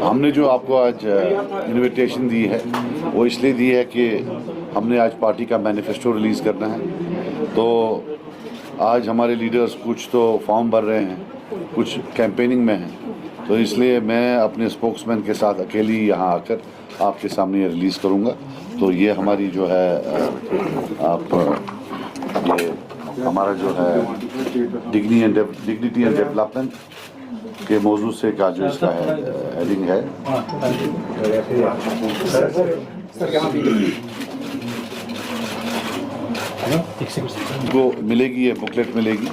हमने जो आपको आज इनविटेशन दी है वो इसलिए दी है कि हमने आज पार्टी का मैनिफेस्टो रिलीज़ करना है। तो आज हमारे लीडर्स कुछ तो फॉर्म भर रहे हैं, कुछ कैंपेनिंग में हैं, तो इसलिए मैं अपने स्पोक्समैन के साथ अकेली यहाँ आकर आपके सामने ये रिलीज़ करूँगा। तो ये हमारी जो है ये हमारा जो है डिग्निटी एंड डेवलपमेंट के मौजूद से का जो इसका है हेडिंग है। को मिलेगी, ये बुकलेट मिलेगी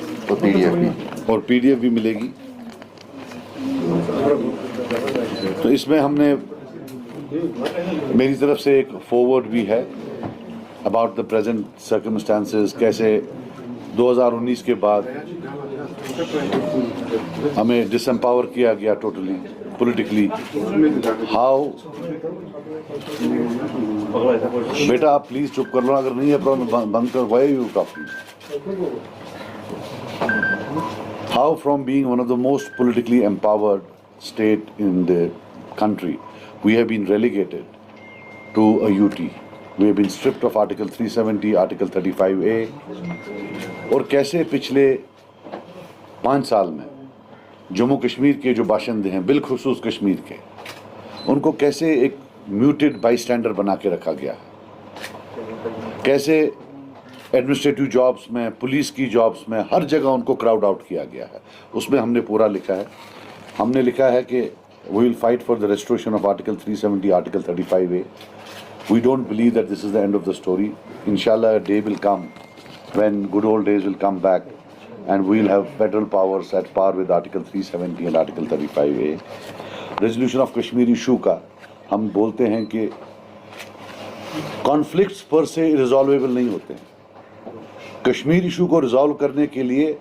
और पीडीएफ भी मिलेगी। तो इसमें हमने मेरी तरफ से एक फॉरवर्ड भी है अबाउट द प्रेजेंट सर्कमस्टांसेस, कैसे 2019 के बाद हमें डिसएम्पावर किया गया टोटली पॉलिटिकली। हाउ बेटा आप प्लीज चुप कर लो, अगर नहीं है प्रॉब्लम बंद कर। Why are you talking? How from being one of the most politically empowered state in the country we have been relegated to a UT. We have been stripped of Article 370, Article 35A, और कैसे पिछले 5 साल में जम्मू कश्मीर के जो बाशिंदे हैं, बिलखुसूस कश्मीर के, उनको कैसे एक म्यूटेड बाईस्टैंडर बना के रखा गया है। कैसे एडमिनिस्ट्रेटिव जॉब्स में, पुलिस की जॉब्स में, हर जगह उनको क्राउड आउट किया गया है। उसमें हमने पूरा लिखा है। हमने लिखा है कि we will fight for the restoration of article 370, article 35A. We don't believe that this is the end of the story. Inshallah, a day will come when good old days will come back and we will have federal powers at par with Article 370 and Article 35A. Resolution of Kashmir issue का हम बोलते हैं कि conflicts पर से रिजॉल्वेबल नहीं होते हैं। कश्मीर इशू को रिजॉल्व करने के लिए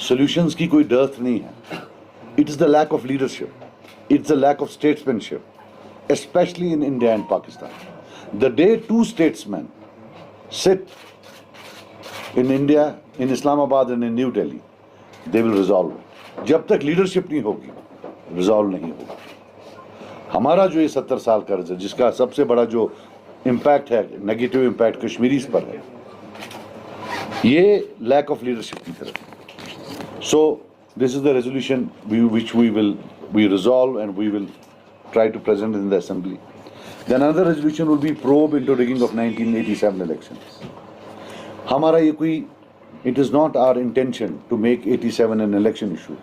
सॉल्यूशंस की कोई डर्थ नहीं है। It is the lack of leadership, it's the lack of statesmanship, especially in India and Pakistan. The day two statesmen sit in India, in Islamabad and in New Delhi, they will resolve it. जब तक leadership नहीं होगी, resolve नहीं होगा। हमारा जो ये 70 साल कर्ज है, जिसका सबसे बड़ा जो इम्पैक्ट है, नेगेटिव इम्पैक्ट कश्मीरीज पर है, ये लैक ऑफ लीडरशिप की तरफ। So this is the resolution which we resolve and we will try to present in the assembly. Then another resolution will be probe into rigging of 1987 elections. हमारा ये कोई, it is not our intention to make 87 an election issue,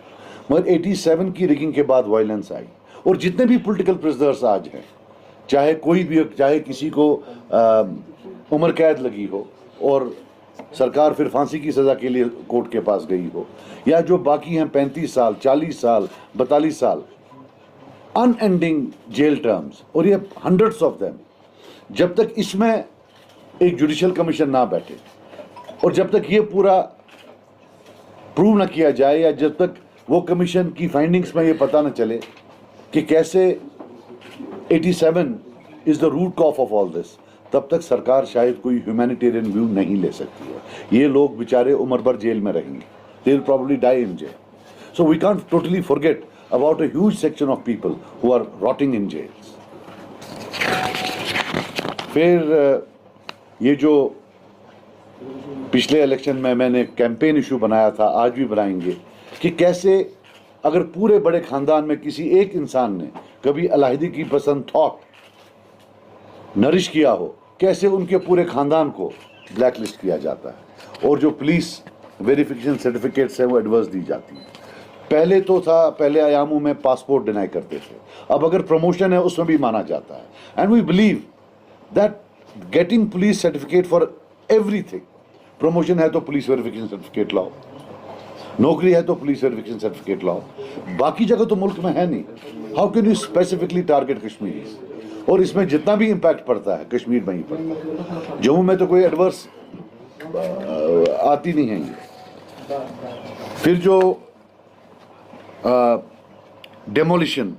मगर 87 की rigging के बाद violence I, और जितने भी पॉलिटिकल प्रिजनर्स आज हैं, चाहे कोई भी, चाहे किसी को उम्र कैद लगी हो और सरकार फिर फांसी की सज़ा के लिए कोर्ट के पास गई हो, या जो बाकी हैं 35 साल, 40 साल, 42 साल, अनएंडिंग जेल टर्म्स, और ये हंड्रेड्स ऑफ देम, जब तक इसमें एक जुडिशल कमीशन ना बैठे और जब तक ये पूरा प्रूव ना किया जाए, या जब तक वो कमीशन की फाइंडिंग्स में ये पता ना चले कि कैसे 87 is the root cause of all this, तब तक सरकार शायद कोई ह्यूमैनिटेरियन व्यू नहीं ले सकती है। ये लोग बेचारे उम्र भर जेल में रहेंगे, they will probably die in jail. So we can't totally forget about a huge section of people who are rotting in jails. फिर ये जो पिछले इलेक्शन में मैंने कैंपेन इशू बनाया था, आज भी बनाएंगे, कि कैसे अगर पूरे बड़े खानदान में किसी एक इंसान ने कभी अलहदी की पसंद थॉट नरिश किया हो, कैसे उनके पूरे खानदान को ब्लैकलिस्ट किया जाता है, और जो पुलिस वेरिफिकेशन सर्टिफिकेट्स हैं वो एडवर्स दी जाती हैं। पहले तो था, पहले आयामों में पासपोर्ट डिनाई करते थे, अब अगर प्रमोशन है उसमें भी माना जाता है। And we believe that getting police certificate for everything, promotion है तो पुलिस वेरिफिकेशन सर्टिफिकेट लाओ, नौकरी है तो पुलिस वेरिफिकेशन सर्टिफिकेट लाओ, बाकी जगह तो मुल्क में है नहीं। How can you specifically target Kashmiri? और इसमें जितना भी इम्पैक्ट पड़ता है कश्मीर में ही पड़ता है, जम्मू में तो कोई एडवर्स आती नहीं है ये। फिर जो डेमोलिशन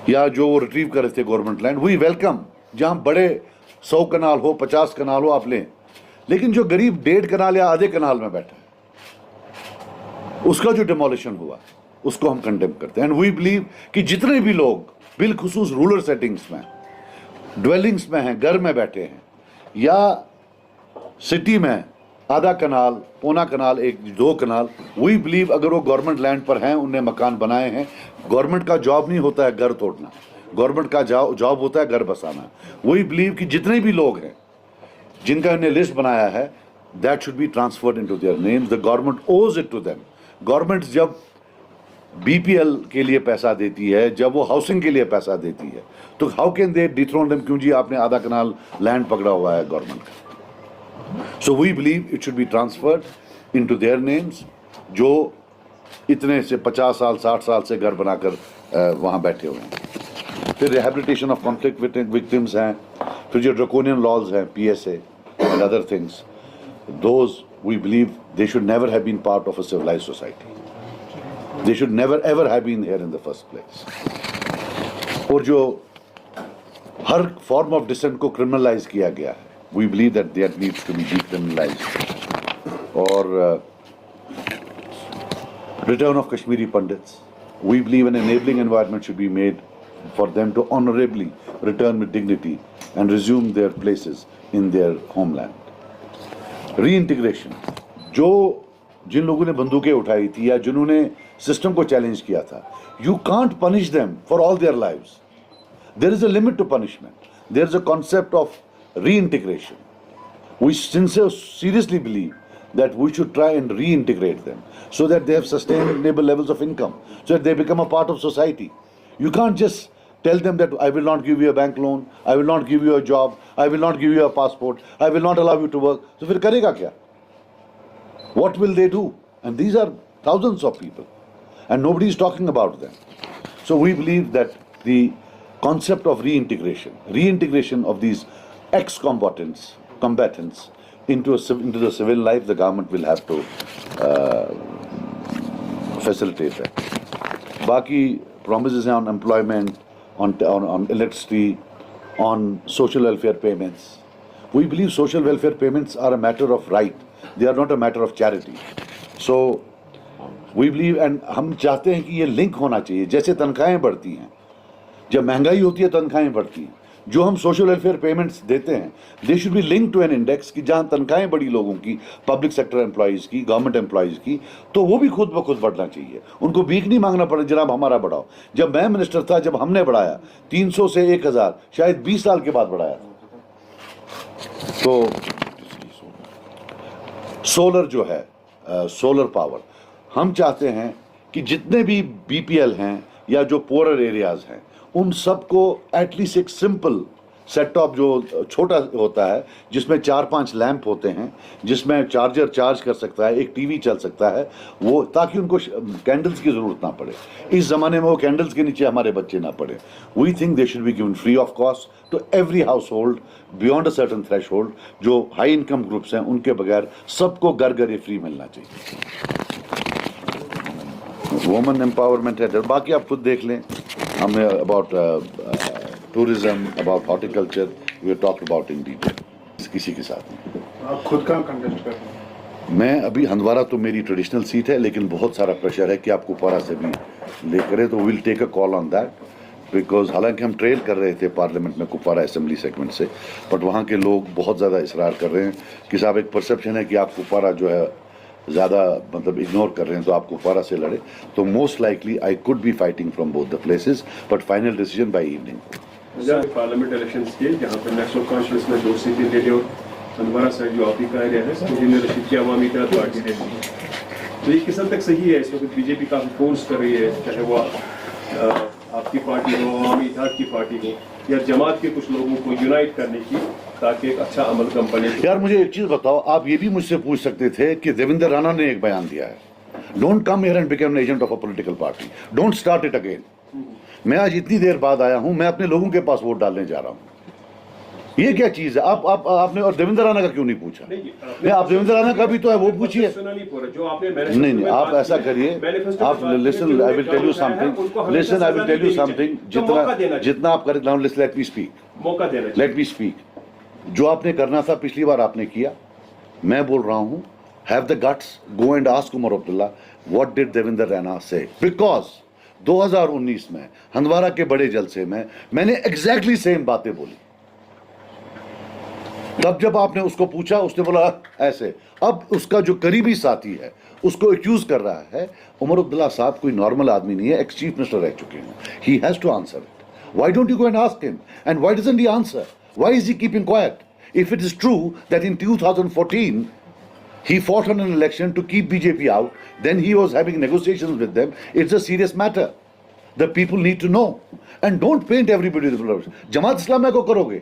या जो वो रिट्रीव कर रहे थे गवर्नमेंट लैंड, वी वेलकम, जहाँ बड़े 100 कनाल हो, 50 कनाल हो, आप लें, लेकिन जो गरीब 1.5 कनाल या आधे कनाल में बैठा है, उसका जो डेमोलिशन हुआ, उसको हम कंडेम करते हैं। एंड वी बिलीव कि जितने भी लोग बिलखुसूस रूरल सेटिंग्स में, ड्वेलिंग्स में हैं, घर में बैठे हैं, या सिटी में आधा कनाल, पौना कनाल, 1-2 कनाल, वी बिलीव अगर वो गवर्नमेंट लैंड पर हैं, उन्हें मकान बनाए हैं, गवर्नमेंट का जॉब नहीं होता है घर तोड़ना, गवर्नमेंट का जॉब होता है घर बसाना। वी बिलीव कि जितने भी लोग हैं जिनका इन्हें लिस्ट बनाया है, that should be transferred into their names. The government ओज इट टू देम। गवर्नमेंट जब बीपीएल के लिए पैसा देती है, जब वो हाउसिंग के लिए पैसा देती है, तो how can they dethrone them? क्यों जी आपने आधा कनाल लैंड पकड़ा हुआ है गवर्नमेंट का। So we believe it should be transferred into their names, जो इतने से 50 साल 60 साल से घर बनाकर वहाँ बैठे हुए हैं। फिर रिहेबिलिटेशन ऑफ कॉन्फ्लिक्ट विक्टिम्स हैं, फिर जो ड्रैकोनियन लॉज हैं, PSA and other things, those we believe they should never have been part of a civilized society. They should never ever have been here in the first place. और जो हर form of decent को criminalize किया गया है, we believe that that needs to be decriminalized. और return of Kashmiri Pandits, we believe an enabling environment should be made for them to honorably return with dignity and resume their places in their homeland. Reintegration, जो जिन लोगों ने बंदूकें उठाई थी या जिन्होंने system को चैलेंज किया था, you can't punish them for all their lives. There is a limit to punishment. There is a concept of reintegration. We seriously believe that we should try and reintegrate them so that they have sustainable levels of income, so that they become a part of society. You can't just tell them that I will not give you a bank loan, I will not give you a job, I will not give you a passport, I will not allow you to work. So फिर करेगा क्या? What will they do? And these are thousands of people, and nobody is talking about them. So we believe that the concept of reintegration of these combatants into the civil life, the government will have to facilitate that. Baki promises on employment, on electricity, on social welfare payments. We believe social welfare payments are a matter of right. They are not a matter of charity. So we believe, and हम चाहते हैं कि ये link होना चाहिए। जैसे तनख्वाहें बढ़ती हैं, जब महंगाई होती है तनख्वाहें बढ़ती हैं, जो हम सोशल वेलफेयर पेमेंट्स देते हैं, they should be link to an index कि जहाँ तनख्वाहें बड़ी लोगों की, पब्लिक सेक्टर एम्प्लॉइज़ की, गवर्नमेंट एम्प्लॉइज़ की, तो वो भी खुद ब खुद बढ़ना चाहिए। उनको भीख नहीं मांगना पड़े, जनाब हमारा बढ़ाओ। जब मैं मिनिस्टर था, जब हमने बढ़ाया 300 से 1000, शायद 20 साल के बाद बढ़ाया था। तो सोलर जो है, सोलर पावर, हम चाहते हैं कि जितने भी बीपीएल हैं या जो पोअर एरियाज हैं, उन सबको एटलीस्ट एक सिंपल सेट टॉप जो छोटा होता है, जिसमें 4-5 लैंप होते हैं, जिसमें चार्जर चार्ज कर सकता है, एक टीवी चल सकता है, वो, ताकि उनको कैंडल्स की ज़रूरत ना पड़े। इस ज़माने में वो कैंडल्स के नीचे हमारे बच्चे ना पड़े। We think they should be given free of cost to every household beyond a certain threshold. जो हाई इनकम ग्रुप्स हैं, उनके बगैर सबको घर घर ये फ्री मिलना चाहिए। वुमेन एम्पावरमेंट है। बाकी आप खुद देख लें, हमने about tourism, about horticulture, we talk about in detail. किसी के साथ नहीं। आप खुद कहाँ कंटेस्ट कर रहे हैं? मैं अभी हंदवारा तो मेरी ट्रेडिशनल सीट है, लेकिन बहुत सारा प्रेशर है कि आप कुपवारा से भी ले करें, तो will take a call on that, because हालांकि हम ट्रेल कर रहे थे पार्लियामेंट में कुपवारा असेंबली सेगमेंट से, बट वहाँ के लोग बहुत ज़्यादा इसरार कर रहे हैं कि साहब एक परसेप्शन है कि आप कुपवारा जो है ज़्यादा मतलब इग्नोर कर रहे हैं, तो आप कुपवारा से लड़े। तो most likely I could be fighting from both the places, but final decision by evening. Parliament elections के जहाँ पर नेशनल कॉन्फ्रेंस में 2 सीटें दे दी और हंदवारा साइड जो आप ही का एरिया है, जिन्हें रशीद की अवामी इत्तेहाद पार्टी दे दी, तो ये किस हद तक सही है? इस वक्त बीजेपी काफ़ी फोर्स कर रही है, चाहे वो आपकी पार्टी हो, अवामी इत्तेहाद की पार्टी हो, या जमात के कुछ लोगों को यूनाइट करने की, ताकि एक अच्छा अमल कम पड़े। यार मुझे एक चीज़ बताओ, आप ये भी मुझसे पूछ सकते थे कि देवेंद्र राणा ने एक बयान दिया है, don't come here and become an agent of a political party, don't start it again. मैं आज इतनी देर बाद आया हूं, मैं अपने लोगों के पास वोट डालने जा रहा हूं। ये क्या चीज है? आपने और देवेंद्र राणा का क्यों नहीं पूछा? नहीं, आप देवेंद्र राणा का भी तो है, वो पूछिए। नहीं, आप ऐसा करिए, आप listen, I will tell you something, listen, I will tell you something, जितना आप करें, नाउ लेट मी स्पीक, मौका देना, लेट मी स्पीक। जो आपने करना था पिछली बार आपने किया, मैं बोल रहा हूं, have the guts, go and ask Omar Abdullah What did Devendra Raina say? Because 2019 में हंदवारा के बड़े जलसे में मैंने एग्जैक्टली सेम बातें बोली। तब जब आपने उसको पूछा उसने बोला ऐसे। अब उसका जो करीबी साथी है उसको एक्यूज कर रहा है। उमर अब्दुल्ला साहब कोई नॉर्मल आदमी नहीं है, एक्स चीफ मिनिस्टर रह चुके हैं। He has to answer it. Why don't you go and ask him and why doesn't he answer? Why is he keeping quiet? If it is true that in 2014 he fought on an election to keep BJP out, then he was having negotiations with them. It's a serious matter. The people need to know. And don't paint everybody with colors. जमात इस्लामिया को करोगे?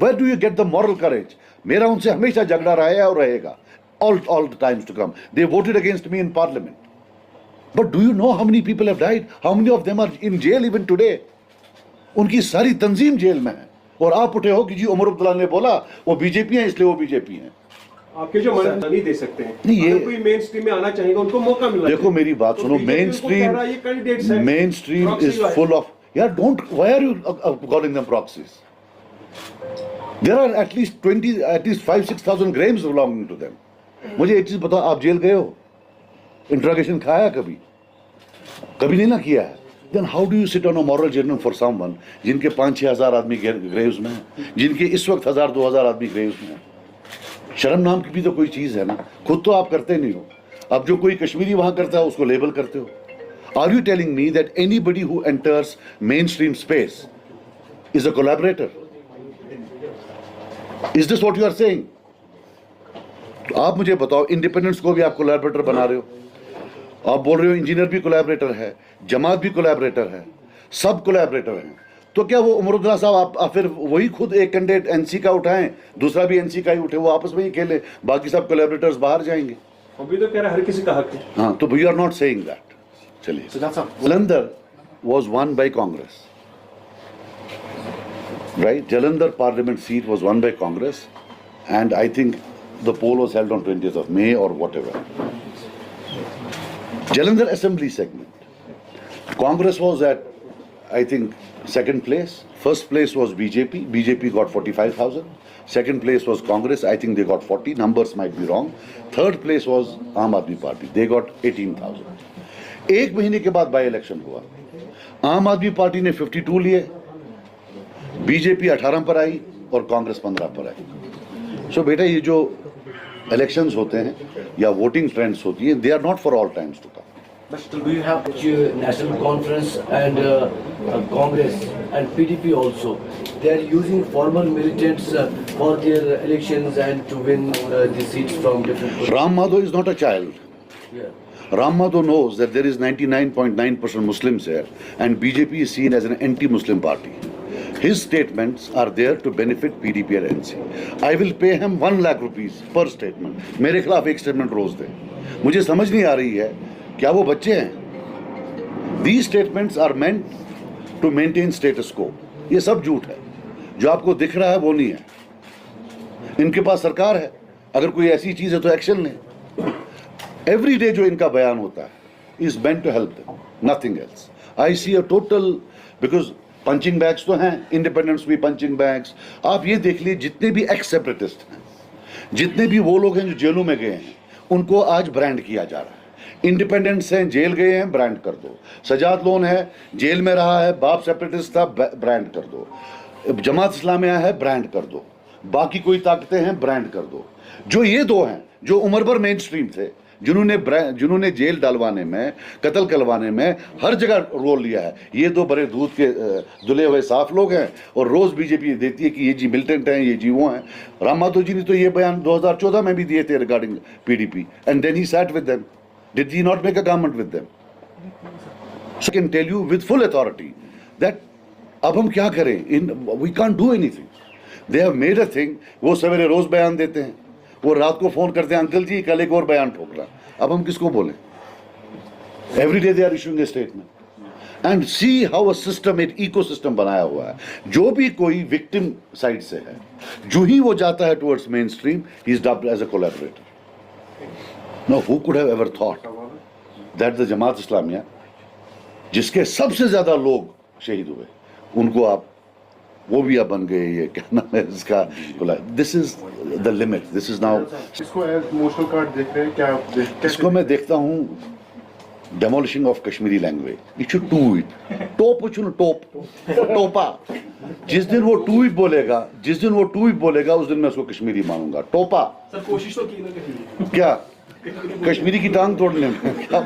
Where do you get the moral courage? मेरा उनसे हमेशा झगड़ा रहा है और रहेगा. All the times to come. They voted against me in parliament. But do you know how many people have died? How many of them are in jail even today? उनकी सारी तंजीम जेल में है। और आप उठे हो कि जी उमर अब्दुल्ला ने बोला वो बीजेपी है इसलिए वो बीजेपी है। आपके जो मन नहीं दे सकते हैं। नहीं, ये अगर कोई मेन स्ट्रीम में आना चाहेगा उनको मौका मिलना चाहिए। देखो मेरी बात तो सुनो, BJP मेन उनको कह रहा है, ये candidates स्ट्रीम हैं। मेन स्ट्रीम Proxy इज जो है। फुल ऑफ यार don't why are you calling them proxies? There are at least 5-6,000 graves belonging to them. मुझे एक चीज बताओ, आप जेल गए हो? इंट्रोगेशन खाया कभी? कभी नहीं ना किया है। Then how do you sit on a moral judgment for someone जिनके 5-6 हजार आदमी ग्रेव्स में हैं, जिनके इस वक्त 1,000-2,000 आदमी ग्रेव्स में हैं? शर्म नाम की भी तो कोई चीज है ना। खुद तो आप करते नहीं हो, अब जो कोई कश्मीरी वहां करता है उसको लेबल करते हो। Are you telling me that anybody who enters main stream space is a collaborator? Is this what you are saying? आप मुझे बताओ, इंडिपेंडेंस को भी आप कोलैबोरेटर बना रहे हो। आप बोल रहे हो इंजीनियर भी कोलैबोरेटर है, जमात भी कोलैबोरेटर है, सब कोलैबोरेटर हैं। तो क्या वो उमर अब्दुल्ला साहब आप फिर वही खुद एक कैंडिडेट एनसी का उठाएं, दूसरा भी एनसी का ही उठे, वो आपस में ही खेले, बाकी सब कोलैबोरेटर्स बाहर जाएंगे? अभी तो कह रहा है हर किसी का हक है। हाँ, तो we are not saying that. चलिए, Jalandhar was won by Congress, right? Jalandhar parliament seat was won by Congress and I think the poll was held on 20th of May or whatever. Jalandhar assembly segment, Congress was at, I think, second place. First place was BJP. BJP got 45,000. Second place was Congress. I think they got 40. Numbers might be wrong. Third place was Aam Aadmi Party. They got 18,000. एक महीने के बाद by election हुआ। आम आदमी party ने 52 लिए, BJP 18 पर आई और कांग्रेस 15 पर आई। सो बेटा, ये जो इलेक्शंस होते हैं या वोटिंग ट्रेंड्स होती हैं, they are not for all times to come. But do you have National Conference and Congress and PDP also? They are using former militants for their elections and to win the seats from different positions. Ram Madhav is not a child. Yeah. Ram Madhav knows that there is 99.9% Muslims here and BJP is seen as an anti-Muslim party. His statements are there to benefit PDP and NC. I will pay him 1 lakh rupees per statement. मेरे खिलाफ एक statement रोज दे। मुझे समझ नहीं आ रही है, क्या वो बच्चे हैं? These statements are meant to maintain status quo. ये सब झूठ है, जो आपको दिख रहा है वो नहीं है। इनके पास सरकार है, अगर कोई ऐसी चीज है तो एक्शन लें। एवरी डे जो इनका बयान होता है is meant to help them, nothing else. I see a total, because punching bags तो हैं, इंडिपेंडेंस भी पंचिंग बैग्स। आप ये देख लीजिए, जितने भी एक्स सेपरेटिस्ट हैं, जितने भी वो लोग हैं जो जेलों में गए हैं, उनको आज ब्रांड किया जा रहा है। इंडिपेंडेंट्स हैं, जेल गए हैं, ब्रांड कर दो। सजाद लोन है, जेल में रहा है, बाप सेपरेटिस्ट था, ब्रांड कर दो। जमात इस्लामिया है, ब्रांड कर दो। बाकी कोई ताकतें हैं, ब्रांड कर दो। जो ये दो हैं जो उम्र भर मेन स्ट्रीम थे, जिन्होंने जेल डालवाने में, कत्ल करवाने में हर जगह रोल लिया है, ये दो बड़े दूध के धुले हुए साफ लोग हैं। और रोज बीजेपी देती है कि ये जी मिलिटेंट हैं, ये जी वो हैं। राम माधव जी ने तो ये बयान 2014 में भी दिए थे regarding PDP, and then he sat with them. Did he not make a government with them? So can tell you with full authority that अब हम क्या करें, we can't do anything. They have made a thing. वो सवेरे रोज बयान देते हैं, वो रात को फोन करते हैं, अंकल जी कल एक और बयान ठोक रहा। अब हम किसको बोलें? Every day they are issuing a statement. And see how a system, एक इकोसिस्टम बनाया हुआ है। जो भी कोई विक्टिम साइड से है, जो ही वो जाता है towards main stream, he is dubbed as a collaborator. No, who could have ever thought that the Jamaat Islamia, जिसके सबसे ज्यादा लोग शहीद हुए, उनको आप वो भी अब बन गए, ये क्या नाम है इसका? This is the limit, this is now. इसको एज इमोशनल कार्ड देख रहे हैं क्या? इसको मैं देखता हूँ demolishing of Kashmiri language. It should do it. Top टोपा. जिस दिन वो टू इट बोलेगा उस दिन मैं उसको कश्मीरी मानूंगा. टोपा. सर कोशिश तो की ना कहीं. क्या कश्मीरी की टांग तोड़ने में क्या